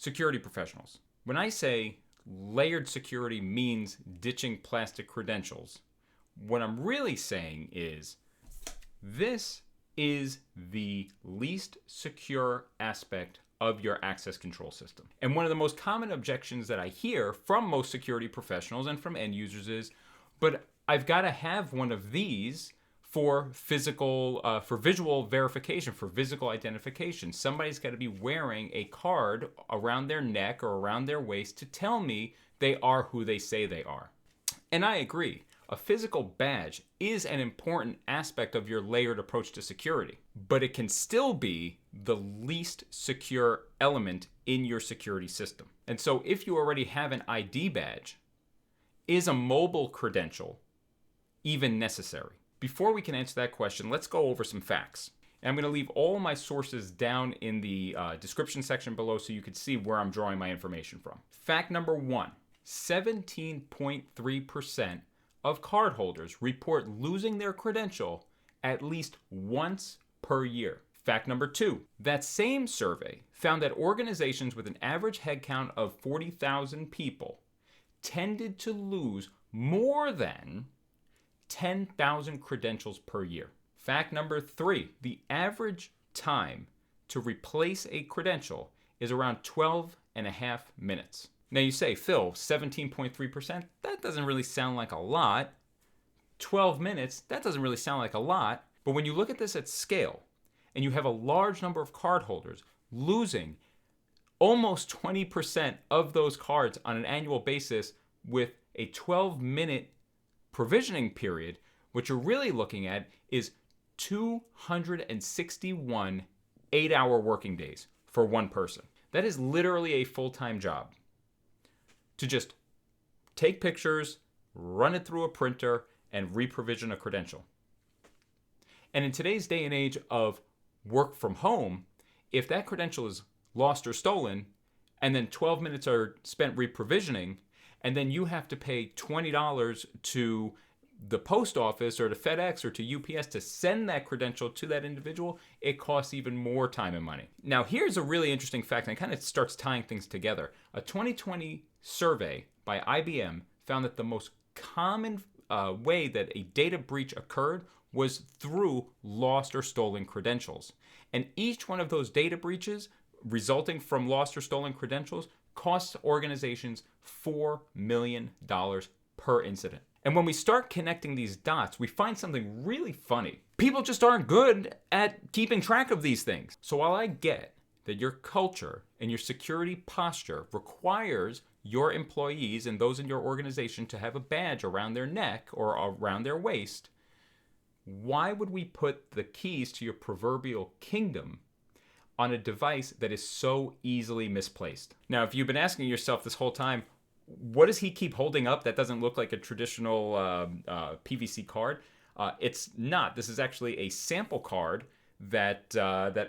Security professionals. When I say layered security means ditching plastic credentials, what I'm really saying is this is the least secure aspect of your access control system. And one of the most common objections that I hear from most security professionals and from end users is, but I've got to have one of these for visual verification, for physical identification. Somebody's got to be wearing a card around their neck or around their waist to tell me they are who they say they are. And I agree. A physical badge is an important aspect of your layered approach to security, but it can still be the least secure element in your security system. And so if you already have an ID badge, is a mobile credential even necessary? Before we can answer that question, let's go over some facts. And I'm going to leave all my sources down in the description section below so you can see where I'm drawing my information from. Fact number 1, 17.3% of cardholders report losing their credential at least once per year. Fact number 2, that same survey found that organizations with an average headcount of 40,000 people tended to lose more than 10,000 credentials per year. Fact number 3, the average time to replace a credential is around 12 and a half minutes. Now you say, Phil, 17.3%, that doesn't really sound like a lot. 12 minutes, that doesn't really sound like a lot. But when you look at this at scale, and you have a large number of cardholders losing almost 20% of those cards on an annual basis with a 12-minute provisioning period, what you're really looking at is 261 8-hour working days for one person. That is literally a full-time job to just take pictures, run it through a printer, and re-provision a credential. And in today's day and age of work from home, if that credential is lost or stolen, and then 12 minutes are spent re-provisioning, and then you have to pay $20 to the post office or to FedEx or to UPS to send that credential to that individual, it costs even more time and money. Now, here's a really interesting fact, and it kind of starts tying things together. A 2020 survey by IBM found that the most common way that a data breach occurred was through lost or stolen credentials. And each one of those data breaches resulting from lost or stolen credentials costs organizations $4 million per incident. And when we start connecting these dots, we find something really funny. People just aren't good at keeping track of these things. So while I get that your culture and your security posture requires your employees and those in your organization to have a badge around their neck or around their waist, why would we put the keys to your proverbial kingdom on a device that is so easily misplaced? Now, if you've been asking yourself this whole time, what does he keep holding up that doesn't look like a traditional PVC card? It's not. This is actually a sample card that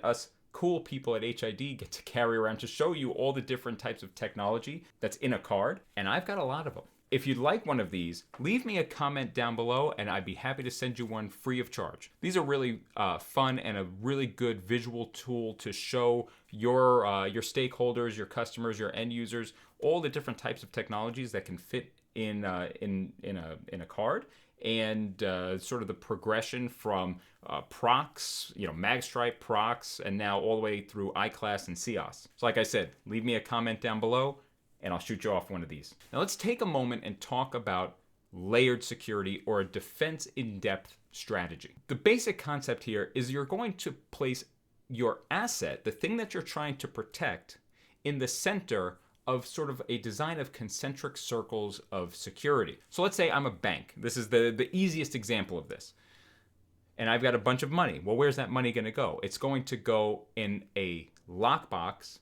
us cool people at HID get to carry around to show you all the different types of technology that's in a card. And I've got a lot of them. If you'd like one of these, leave me a comment down below and I'd be happy to send you one free of charge. These are really fun and a really good visual tool to show your stakeholders, your customers, your end users, all the different types of technologies that can fit in a card, and sort of the progression from procs, Magstripe procs, and now all the way through iClass and CIOS. So like I said, leave me a comment down below and I'll shoot you off one of these. Now let's take a moment and talk about layered security, or a defense in-depth strategy. The basic concept here is you're going to place your asset, the thing that you're trying to protect, in the center of sort of a design of concentric circles of security. So let's say I'm a bank. This is the easiest example of this. And I've got a bunch of money. Well, where's that money going to go? It's going to go in a lockbox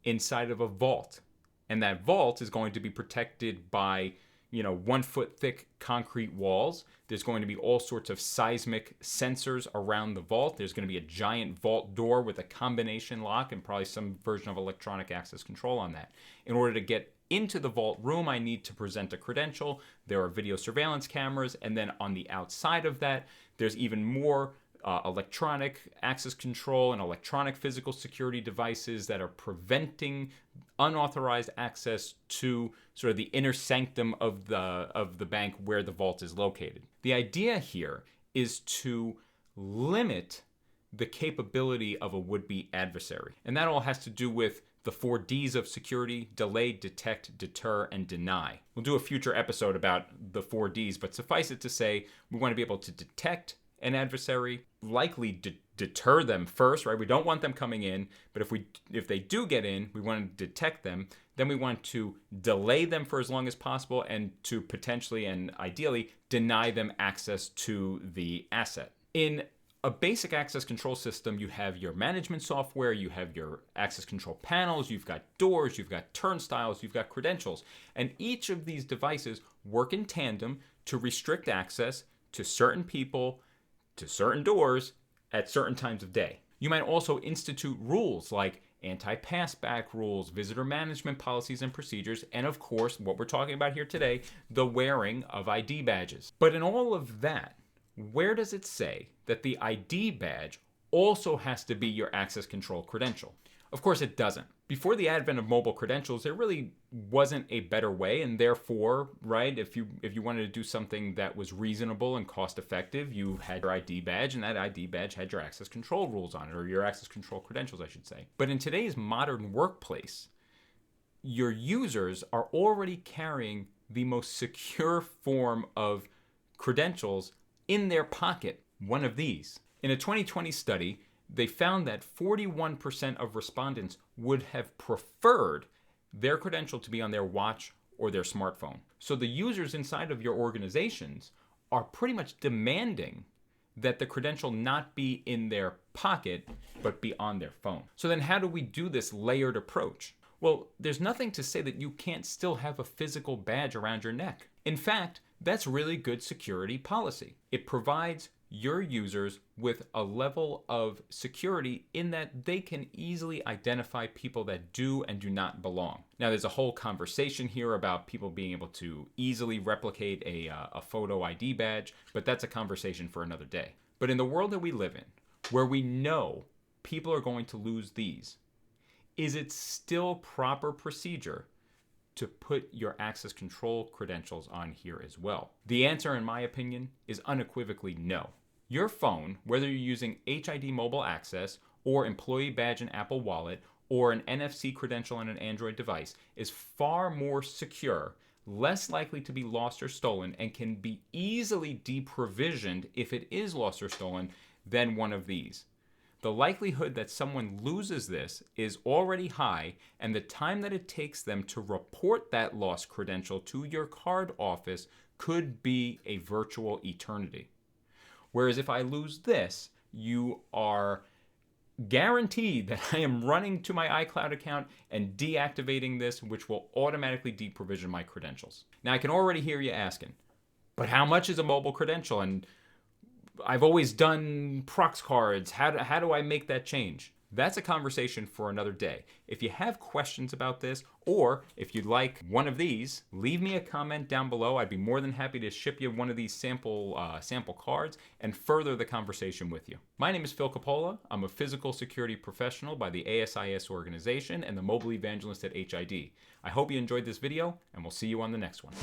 inside of a vault. And that vault is going to be protected by 1 foot thick concrete walls. There's going to be all sorts of seismic sensors around the vault. There's going to be a giant vault door with a combination lock and probably some version of electronic access control on that. In order to get into the vault room, I need to present a credential. There are video surveillance cameras. And then on the outside of that, there's even more electronic access control and electronic physical security devices that are preventing unauthorized access to sort of the inner sanctum of the bank where the vault is located. The idea here is to limit the capability of a would-be adversary. And that all has to do with the 4 Ds of security: delay, detect, deter, and deny. We'll do a future episode about the 4 Ds, but suffice it to say, we want to be able to detect an adversary, likely deter them first, right? We don't want them coming in, but if they do get in, we want to detect them. Then we want to delay them for as long as possible and to potentially and ideally deny them access to the asset. In a basic access control system, you have your management software, you have your access control panels, you've got doors, you've got turnstiles, you've got credentials. And each of these devices work in tandem to restrict access to certain people, to certain doors at certain times of day. You might also institute rules like anti-passback rules, visitor management policies and procedures, and of course, what we're talking about here today, the wearing of ID badges. But in all of that, where does it say that the ID badge also has to be your access control credential? Of course it doesn't. Before the advent of mobile credentials, there really wasn't a better way, and therefore, right, if you wanted to do something that was reasonable and cost effective, you had your ID badge, and that ID badge had your access control rules on it, or your access control credentials, I should say. But in today's modern workplace, your users are already carrying the most secure form of credentials in their pocket, one of these. In a 2020 study, they found that 41% of respondents would have preferred their credential to be on their watch or their smartphone. So the users inside of your organizations are pretty much demanding that the credential not be in their pocket, but be on their phone. So then how do we do this layered approach? Well, there's nothing to say that you can't still have a physical badge around your neck. In fact, that's really good security policy. It provides your users with a level of security in that they can easily identify people that do and do not belong. Now, there's a whole conversation here about people being able to easily replicate a photo ID badge, but that's a conversation for another day. But in the world that we live in, where we know people are going to lose these, is it still proper procedure to put your access control credentials on here as well? The answer, in my opinion, is unequivocally no. Your phone, whether you're using HID mobile access or employee badge in Apple Wallet or an NFC credential on an Android device, is far more secure, less likely to be lost or stolen, and can be easily deprovisioned if it is lost or stolen than one of these. The likelihood that someone loses this is already high, and the time that it takes them to report that lost credential to your card office could be a virtual eternity. Whereas if I lose this, you are guaranteed that I am running to my iCloud account and deactivating this, which will automatically deprovision my credentials. Now, I can already hear you asking, but how much is a mobile credential? And I've always done Prox cards. How do I make that change? That's a conversation for another day. If you have questions about this, or if you'd like one of these, leave me a comment down below. I'd be more than happy to ship you one of these sample cards and further the conversation with you. My name is Phil Coppola. I'm a physical security professional by the ASIS organization and the mobile evangelist at HID. I hope you enjoyed this video, and we'll see you on the next one.